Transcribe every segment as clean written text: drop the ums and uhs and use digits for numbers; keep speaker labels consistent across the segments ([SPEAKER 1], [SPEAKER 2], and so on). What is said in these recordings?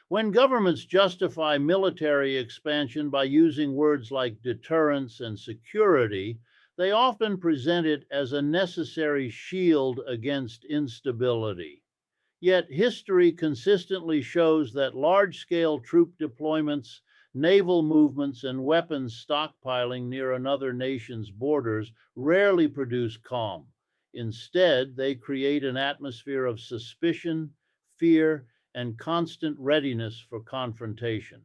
[SPEAKER 1] When governments justify military expansion by using words like deterrence and security, they often present it as a necessary shield against instability. Yet history consistently shows that large scale troop deployments, naval movements, and weapons stockpiling near another nation's borders rarely produce calm. Instead, they create an atmosphere of suspicion, fear, and constant readiness for confrontation.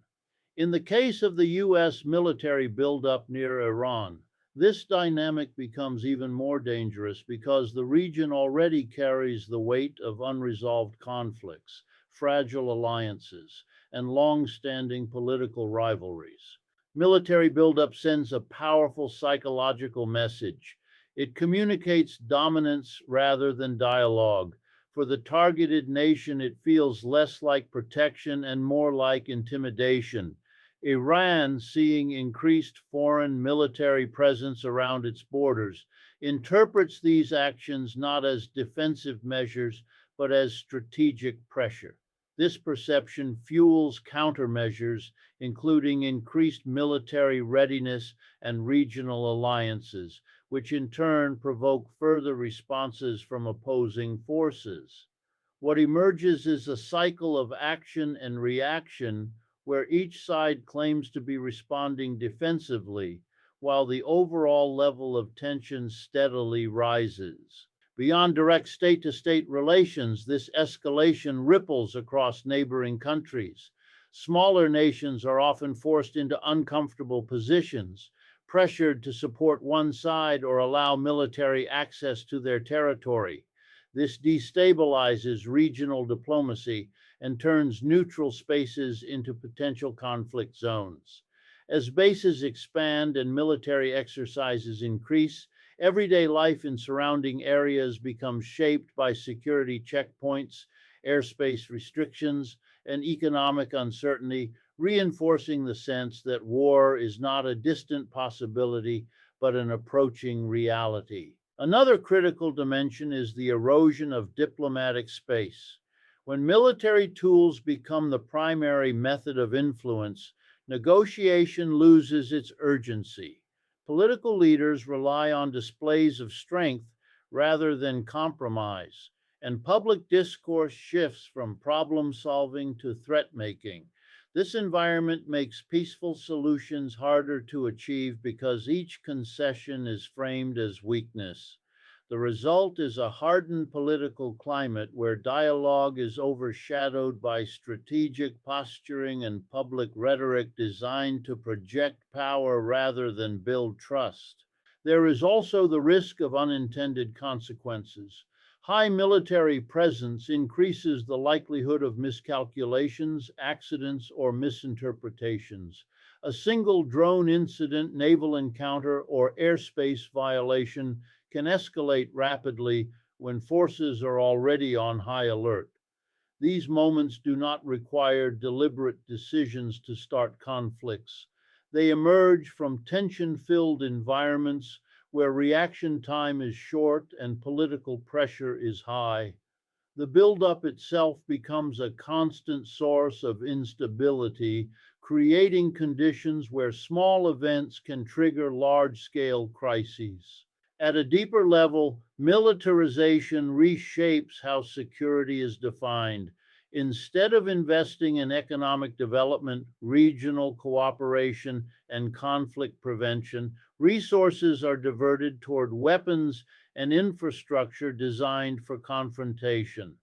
[SPEAKER 1] In the case of the U.S. military buildup near Iran, this dynamic becomes even more dangerous because the region already carries the weight of unresolved conflicts, fragile alliances, and long standing political rivalries. Military buildup sends a powerful psychological message. It communicates dominance rather than dialogue. For the targeted nation, it feels less like protection and more like intimidation. Iran, seeing increased foreign military presence around its borders, interprets these actions not as defensive measures, but as strategic pressure. This perception fuels countermeasures, including increased military readiness and regional alliances, which in turn provoke further responses from opposing forces. What emerges is a cycle of action and reaction where each side claims to be responding defensively, while the overall level of tension steadily rises. Beyond direct state to state relations, this escalation ripples across neighboring countries. Smaller nations are often forced into uncomfortable positions, pressured to support one side or allow military access to their territory. This destabilizes regional diplomacy and turns neutral spaces into potential conflict zones. As bases expand and military exercises increase, everyday life in surrounding areas becomes shaped by security checkpoints, airspace restrictions, and economic uncertainty, reinforcing the sense that war is not a distant possibility, but an approaching reality. Another critical dimension is the erosion of diplomatic space. When military tools become the primary method of influence, negotiation loses its urgency. Political leaders rely on displays of strength rather than compromise, and public discourse shifts from problem solving to threat making. This environment makes peaceful solutions harder to achieve because each concession is framed as weakness. The result is a hardened political climate where dialogue is overshadowed by strategic posturing and public rhetoric designed to project power rather than build trust. There is also the risk of unintended consequences. High military presence increases the likelihood of miscalculations, accidents, or misinterpretations. A single drone incident, naval encounter, or airspace violation can escalate rapidly when forces are already on high alert. These moments do not require deliberate decisions to start conflicts. They emerge from tension filled environments where reaction time is short and political pressure is high. The buildup itself becomes a constant source of instability, creating conditions where small events can trigger large scale crises. At a deeper level, militarization reshapes how security is defined. Instead of investing in economic development, regional cooperation, and conflict prevention, resources are diverted toward weapons and infrastructure designed for confrontation.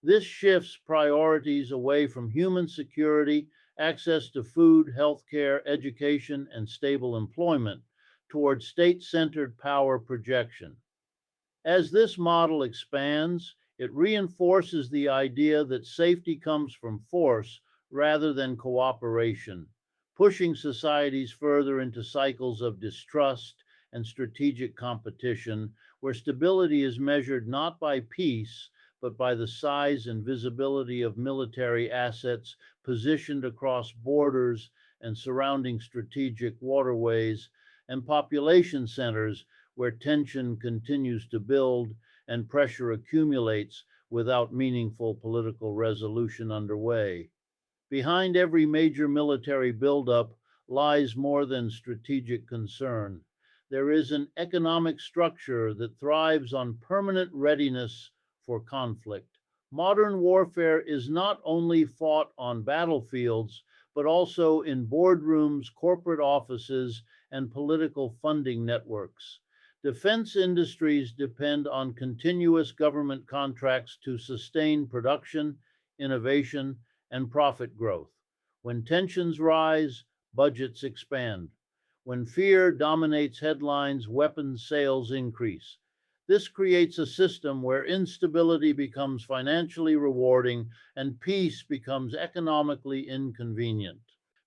[SPEAKER 1] This shifts priorities away from human security, access to food, healthcare, education, and stable employment toward state centered power projection. As this model expands, it reinforces the idea that safety comes from force rather than cooperation, pushing societies further into cycles of distrust and strategic competition, where stability is measured not by peace, but by the size and visibility of military assets positioned across borders and surrounding strategic waterways and population centers where tension continues to build and pressure accumulates without meaningful political resolution underway. Behind every major military buildup lies more than strategic concern. There is an economic structure that thrives on permanent readiness for conflict. Modern warfare is not only fought on battlefields, but also in boardrooms, corporate offices, and political funding networks. Defense industries depend on continuous government contracts to sustain production, innovation, and profit growth. When tensions rise, budgets expand. When fear dominates headlines, weapons sales increase. This creates a system where instability becomes financially rewarding and peace becomes economically inconvenient.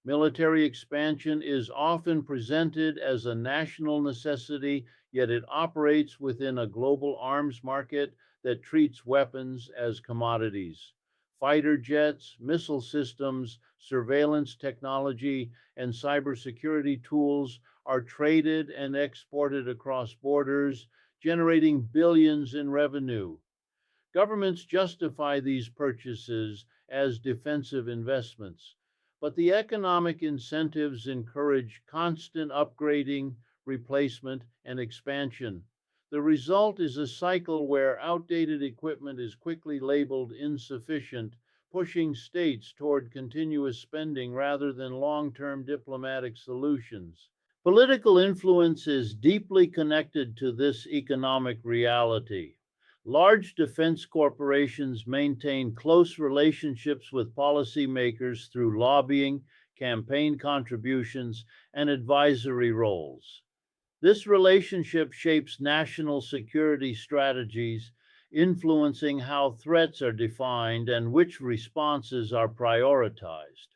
[SPEAKER 1] Military expansion is often presented as a national necessity, yet it operates within a global arms market that treats weapons as commodities. Fighter jets, missile systems, surveillance technology, and cybersecurity tools are traded and exported across borders, generating billions in revenue. Governments justify these purchases as defensive investments, but the economic incentives encourage constant upgrading, replacement, and expansion. The result is a cycle where outdated equipment is quickly labeled insufficient, pushing states toward continuous spending rather than long term diplomatic solutions. Political influence is deeply connected to this economic reality. Large defense corporations maintain close relationships with policymakers through lobbying, campaign contributions, and advisory roles. This relationship shapes national security strategies, influencing how threats are defined and which responses are prioritized.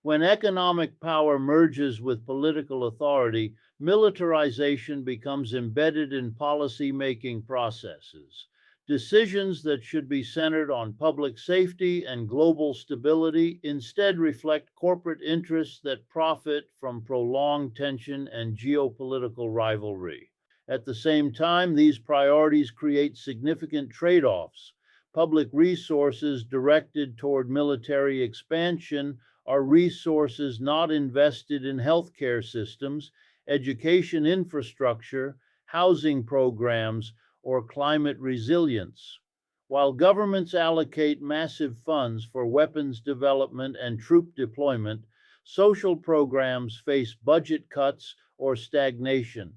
[SPEAKER 1] When economic power merges with political authority, militarization becomes embedded in policy-making processes. Decisions that should be centered on public safety and global stability instead reflect corporate interests that profit from prolonged tension and geopolitical rivalry. At the same time, these priorities create significant trade offs. Public resources directed toward military expansion are resources not invested in healthcare systems, education infrastructure, housing programs, or climate resilience. While governments allocate massive funds for weapons development and troop deployment, social programs face budget cuts or stagnation.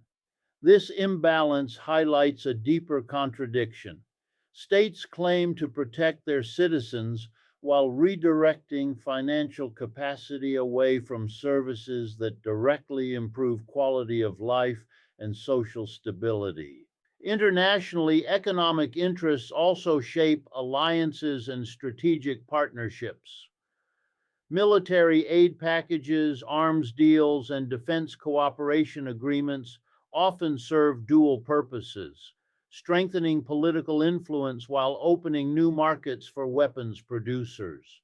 [SPEAKER 1] This imbalance highlights a deeper contradiction. States claim to protect their citizens while redirecting financial capacity away from services that directly improve quality of life and social stability. Internationally, economic interests also shape alliances and strategic partnerships. Military aid packages, arms deals, and defense cooperation agreements often serve dual purposes, strengthening political influence while opening new markets for weapons producers.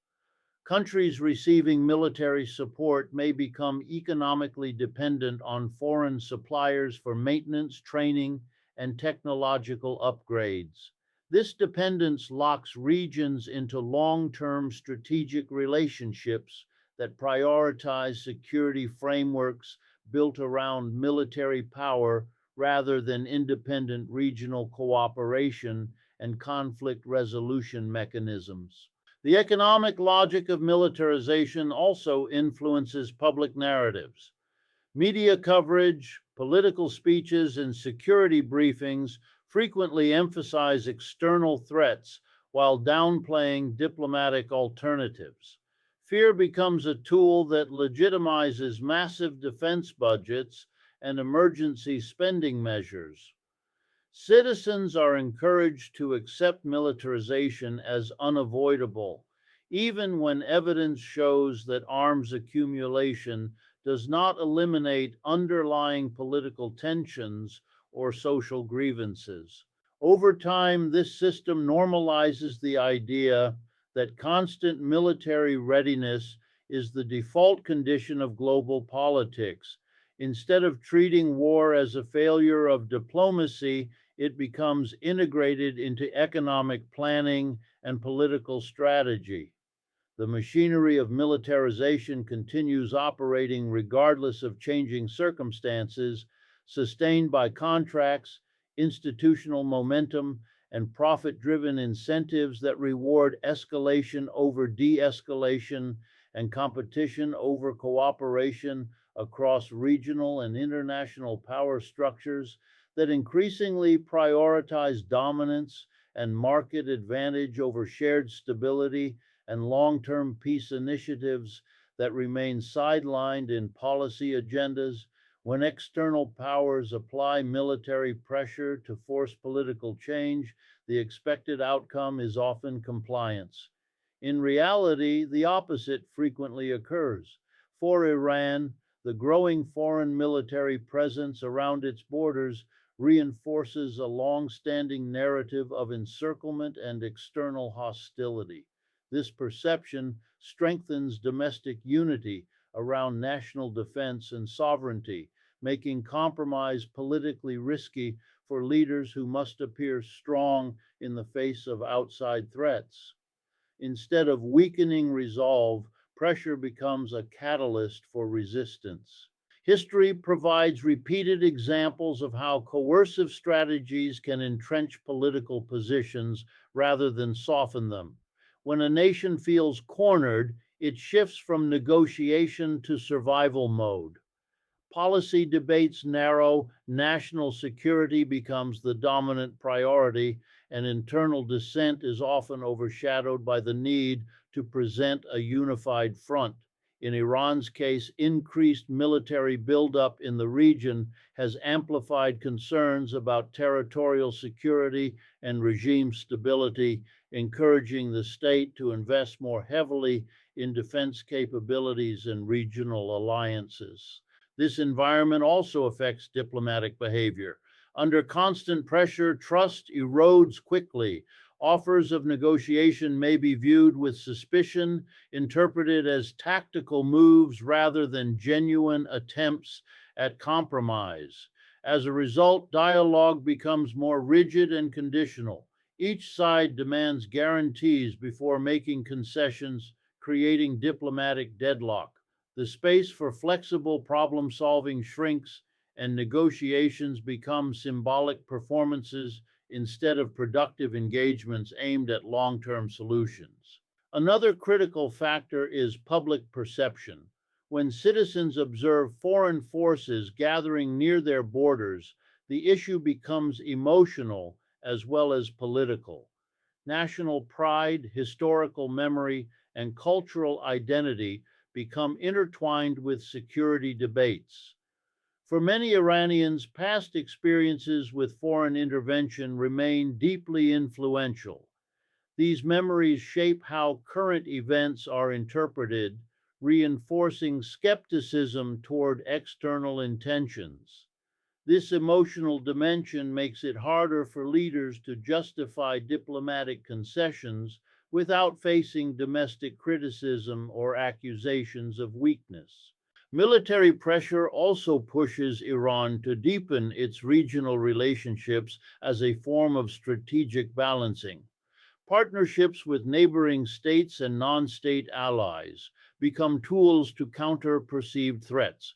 [SPEAKER 1] Countries receiving military support may become economically dependent on foreign suppliers for maintenance, training, and technological upgrades. This dependence locks regions into long term strategic relationships that prioritize security frameworks built around military power rather than independent regional cooperation and conflict resolution mechanisms. The economic logic of militarization also influences public narratives. Media coverage, political speeches, and security briefings frequently emphasize external threats while downplaying diplomatic alternatives. Fear becomes a tool that legitimizes massive defense budgets and emergency spending measures. Citizens are encouraged to accept militarization as unavoidable, even when evidence shows that arms accumulation does not eliminate underlying political tensions or social grievances. Over time, this system normalizes the idea that constant military readiness is the default condition of global politics. Instead of treating war as a failure of diplomacy, it becomes integrated into economic planning and political strategy. The machinery of militarization continues operating regardless of changing circumstances, sustained by contracts, institutional momentum, and profit driven incentives that reward escalation over de escalation and competition over cooperation across regional and international power structures that increasingly prioritize dominance and market advantage over shared stability and long term peace initiatives that remain sidelined in policy agendas. When external powers apply military pressure to force political change, the expected outcome is often compliance. In reality, the opposite frequently occurs. For Iran, the growing foreign military presence around its borders reinforces a long standing narrative of encirclement and external hostility. This perception strengthens domestic unity around national defense and sovereignty, making compromise politically risky for leaders who must appear strong in the face of outside threats. Instead of weakening resolve, pressure becomes a catalyst for resistance. History provides repeated examples of how coercive strategies can entrench political positions rather than soften them. When a nation feels cornered, it shifts from negotiation to survival mode. Policy debates narrow, national security becomes the dominant priority, and internal dissent is often overshadowed by the need to present a unified front. In Iran's case, increased military buildup in the region has amplified concerns about territorial security and regime stability, encouraging the state to invest more heavily in defense capabilities and regional alliances. This environment also affects diplomatic behavior. Under constant pressure, trust erodes quickly. Offers of negotiation may be viewed with suspicion, interpreted as tactical moves rather than genuine attempts at compromise. As a result, dialogue becomes more rigid and conditional. Each side demands guarantees before making concessions, creating diplomatic deadlock. The space for flexible problem solving shrinks, and negotiations become symbolic performances instead of productive engagements aimed at long term solutions. Another critical factor is public perception. When citizens observe foreign forces gathering near their borders, the issue becomes emotional as well as political. National pride, historical memory, and cultural identity become intertwined with security debates. For many Iranians, past experiences with foreign intervention remain deeply influential. These memories shape how current events are interpreted, reinforcing skepticism toward external intentions. This emotional dimension makes it harder for leaders to justify diplomatic concessions without facing domestic criticism or accusations of weakness. Military pressure also pushes Iran to deepen its regional relationships as a form of strategic balancing. Partnerships with neighboring states and non state allies become tools to counter perceived threats.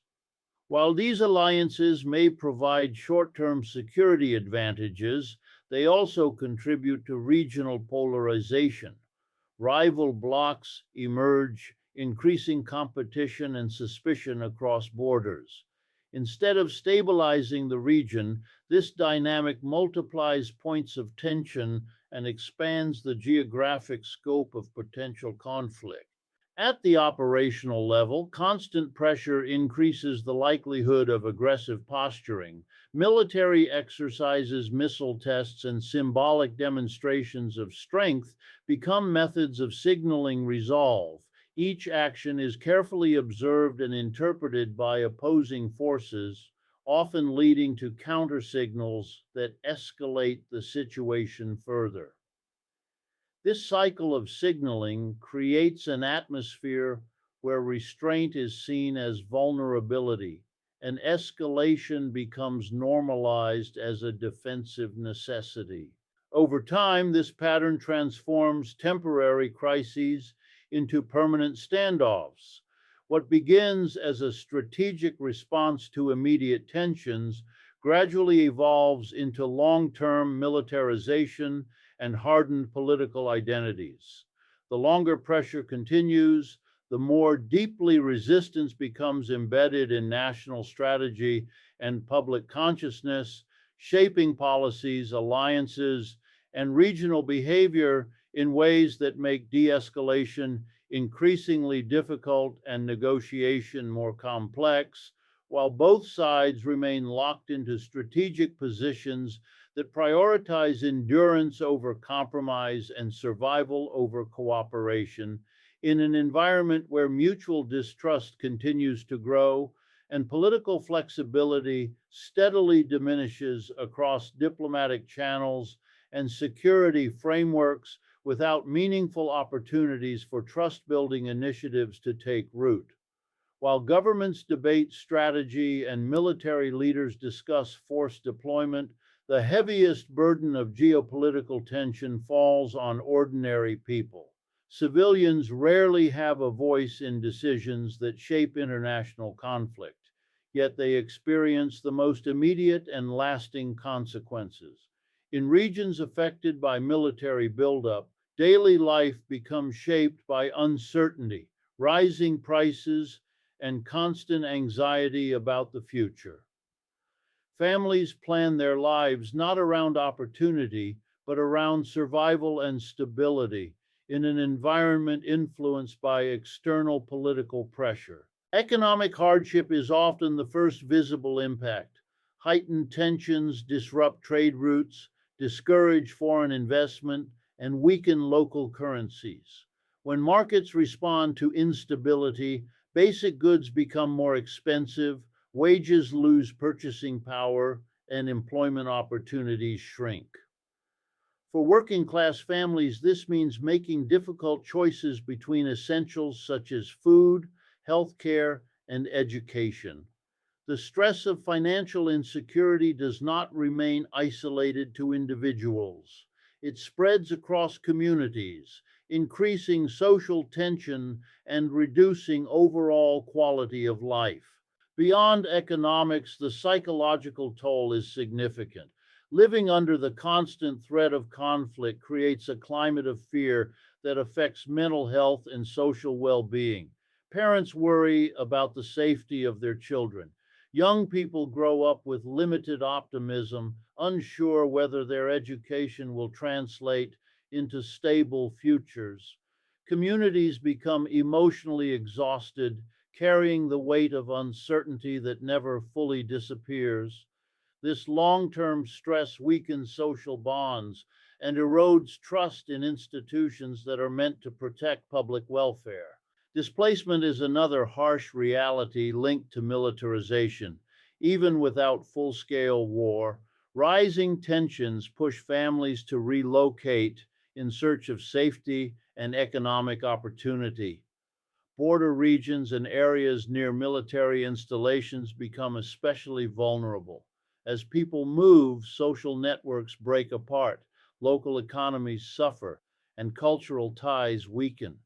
[SPEAKER 1] While these alliances may provide short term security advantages, they also contribute to regional polarization. Rival blocs emerge, increasing competition and suspicion across borders. Instead of stabilizing the region, this dynamic multiplies points of tension and expands the geographic scope of potential conflict. At the operational level, constant pressure increases the likelihood of aggressive posturing. Military exercises, missile tests, and symbolic demonstrations of strength become methods of signaling resolve. Each action is carefully observed and interpreted by opposing forces, often leading to counter signals that escalate the situation further. This cycle of signaling creates an atmosphere where restraint is seen as vulnerability and escalation becomes normalized as a defensive necessity. Over time, this pattern transforms temporary crises into permanent standoffs. What begins as a strategic response to immediate tensions gradually evolves into long term militarization and hardened political identities. The longer pressure continues, the more deeply resistance becomes embedded in national strategy and public consciousness, shaping policies, alliances, and regional behavior in ways that make de escalation increasingly difficult and negotiation more complex, while both sides remain locked into strategic positions that prioritize endurance over compromise and survival over cooperation in an environment where mutual distrust continues to grow and political flexibility steadily diminishes across diplomatic channels and security frameworks without meaningful opportunities for trust building initiatives to take root. While governments debate strategy and military leaders discuss force deployment, the heaviest burden of geopolitical tension falls on ordinary people. Civilians rarely have a voice in decisions that shape international conflict, yet they experience the most immediate and lasting consequences. In regions affected by military buildup, daily life becomes shaped by uncertainty, rising prices, and constant anxiety about the future. Families plan their lives not around opportunity, but around survival and stability in an environment influenced by external political pressure. Economic hardship is often the first visible impact. Heightened tensions disrupt trade routes, discourage foreign investment, and weaken local currencies. When markets respond to instability, basic goods become more expensive, wages lose purchasing power, and employment opportunities shrink. For working class families, this means making difficult choices between essentials such as food, healthcare, and education. The stress of financial insecurity does not remain isolated to individuals. It spreads across communities, increasing social tension and reducing overall quality of life. Beyond economics, the psychological toll is significant. Living under the constant threat of conflict creates a climate of fear that affects mental health and social well being. Parents worry about the safety of their children. Young people grow up with limited optimism, unsure whether their education will translate into stable futures. Communities become emotionally exhausted, carrying the weight of uncertainty that never fully disappears. This long term stress weakens social bonds and erodes trust in institutions that are meant to protect public welfare. Displacement is another harsh reality linked to militarization. Even without full scale war, rising tensions push families to relocate in search of safety and economic opportunity. Border regions and areas near military installations become especially vulnerable. As people move, social networks break apart, local economies suffer, and cultural ties weaken.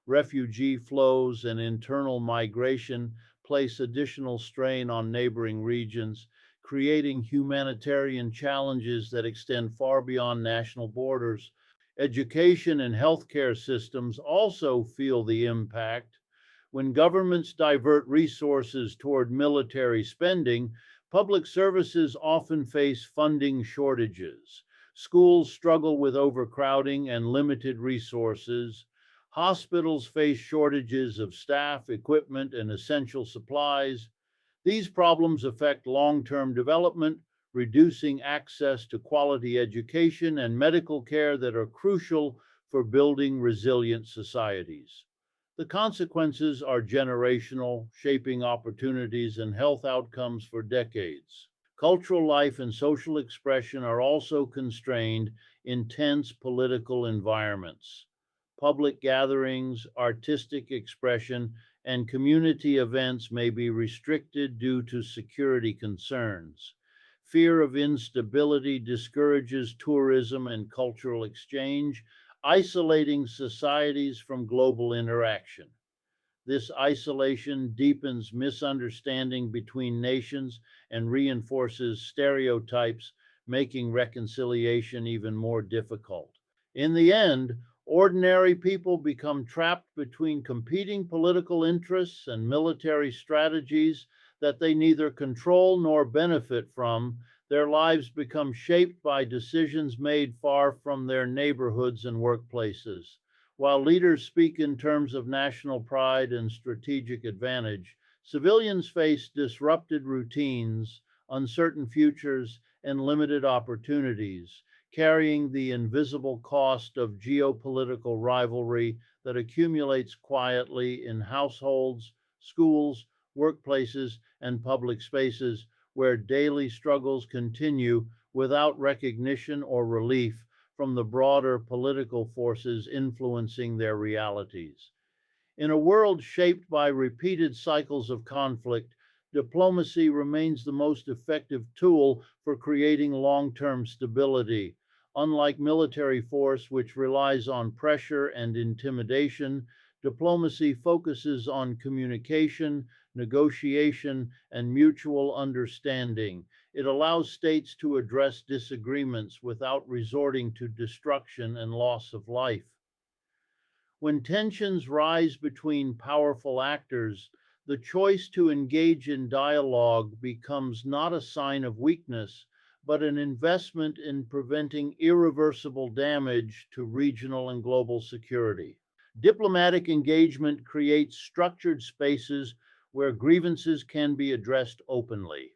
[SPEAKER 1] Refugee flows and internal migration place additional strain on neighboring regions, creating humanitarian challenges that extend far beyond national borders. Education and healthcare systems also feel the impact. When governments divert resources toward military spending, public services often face funding shortages. Schools struggle with overcrowding and limited resources. Hospitals face shortages of staff, equipment, and essential supplies. These problems affect long term development, reducing access to quality education and medical care that are crucial for building resilient societies. The consequences are generational, shaping opportunities and health outcomes for decades. Cultural life and social expression are also constrained in tense political environments. Public gatherings, artistic expression, and community events may be restricted due to security concerns. Fear of instability discourages tourism and cultural exchange, isolating societies from global interaction. This isolation deepens misunderstanding between nations and reinforces stereotypes, making reconciliation even more difficult. In the end, ordinary people become trapped between competing political interests and military strategies that they neither control nor benefit from. Their lives become shaped by decisions made far from their neighborhoods and workplaces. While leaders speak in terms of national pride and strategic advantage, civilians face disrupted routines, uncertain futures, and limited opportunities, carrying the invisible cost of geopolitical rivalry that accumulates quietly in households, schools, workplaces, and public spaces where daily struggles continue without recognition or relief from the broader political forces influencing their realities. In a world shaped by repeated cycles of conflict, diplomacy remains the most effective tool for creating long term stability. Unlike military force, which relies on pressure and intimidation, diplomacy focuses on communication, negotiation, and mutual understanding. It allows states to address disagreements without resorting to destruction and loss of life. When tensions rise between powerful actors, the choice to engage in dialogue becomes not a sign of weakness, but an investment in preventing irreversible damage to regional and global security. Diplomatic engagement creates structured spaces where grievances can be addressed openly.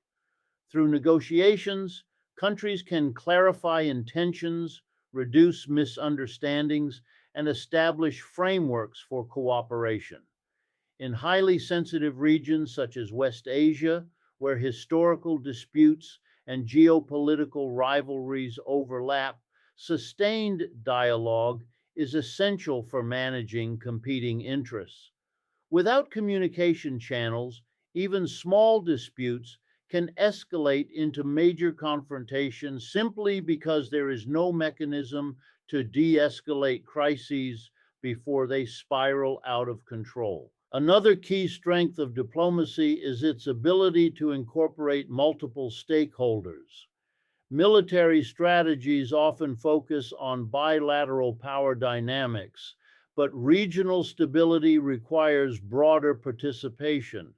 [SPEAKER 1] Through negotiations, countries can clarify intentions, reduce misunderstandings, and establish frameworks for cooperation. In highly sensitive regions such as West Asia, where historical disputes and geopolitical rivalries overlap, sustained dialogue is essential for managing competing interests. Without communication channels, even small disputes can escalate into major confrontations simply because there is no mechanism to de escalate crises before they spiral out of control. Another key strength of diplomacy is its ability to incorporate multiple stakeholders. Military strategies often focus on bilateral power dynamics, but regional stability requires broader participation.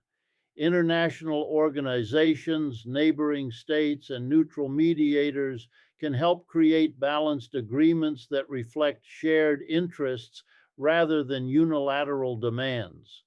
[SPEAKER 1] International organizations, neighboring states, and neutral mediators can help create balanced agreements that reflect shared interests rather than unilateral demands.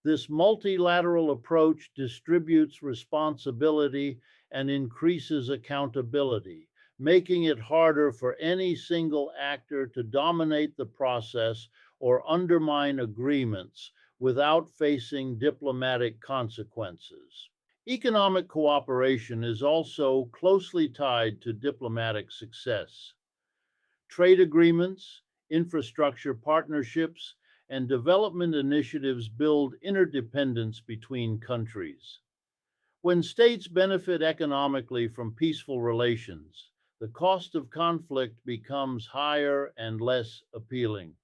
[SPEAKER 1] This multilateral approach distributes responsibility and increases accountability, making it harder for any single actor to dominate the process or undermine agreements without facing diplomatic consequences. Economic cooperation is also closely tied to diplomatic success. Trade agreements, infrastructure partnerships, and development initiatives build interdependence between countries. When states benefit economically from peaceful relations, the cost of conflict becomes higher and less appealing.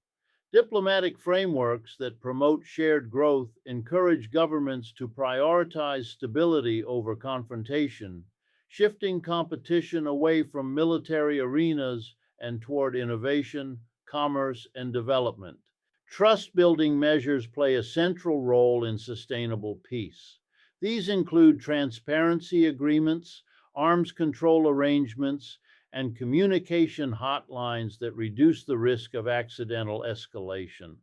[SPEAKER 1] Diplomatic frameworks that promote shared growth encourage governments to prioritize stability over confrontation, shifting competition away from military arenas and toward innovation, commerce, and development. Trust building measures play a central role in sustainable peace. These include transparency agreements, arms control arrangements, and communication hotlines that reduce the risk of accidental escalation.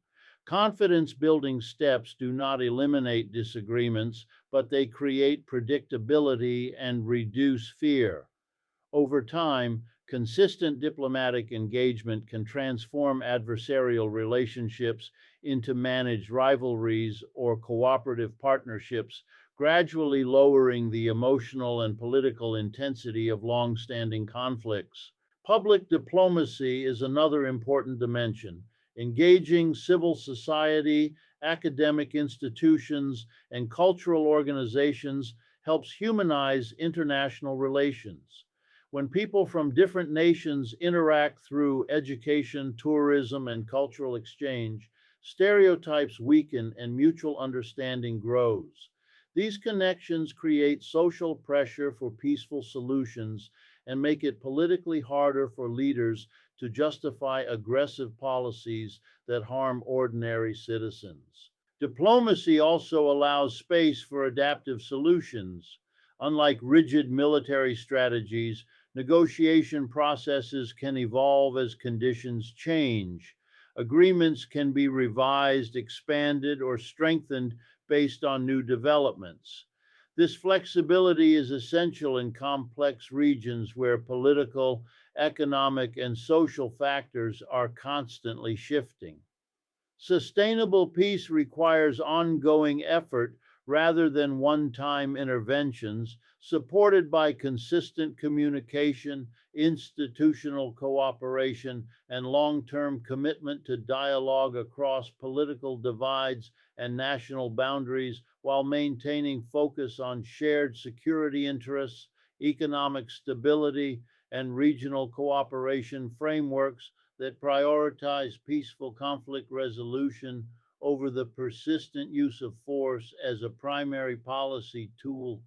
[SPEAKER 1] Confidence building steps do not eliminate disagreements, but they create predictability and reduce fear. Over time, consistent diplomatic engagement can transform adversarial relationships into managed rivalries or cooperative partnerships, gradually lowering the emotional and political intensity of long-standing conflicts. Public diplomacy is another important dimension. Engaging civil society, academic institutions, and cultural organizations helps humanize international relations. When people from different nations interact through education, tourism, and cultural exchange, stereotypes weaken and mutual understanding grows. These connections create social pressure for peaceful solutions and make it politically harder for leaders to justify aggressive policies that harm ordinary citizens. Diplomacy also allows space for adaptive solutions. Unlike rigid military strategies, negotiation processes can evolve as conditions change. Agreements can be revised, expanded, or strengthened based on new developments. This flexibility is essential in complex regions where political, economic, and social factors are constantly shifting. Sustainable peace requires ongoing effort rather than one time interventions, supported by consistent communication, institutional cooperation, and long term commitment to dialogue across political divides and national boundaries while maintaining focus on shared security interests, economic stability, and regional cooperation frameworks that prioritize peaceful conflict resolution over the persistent use of force as a primary policy tool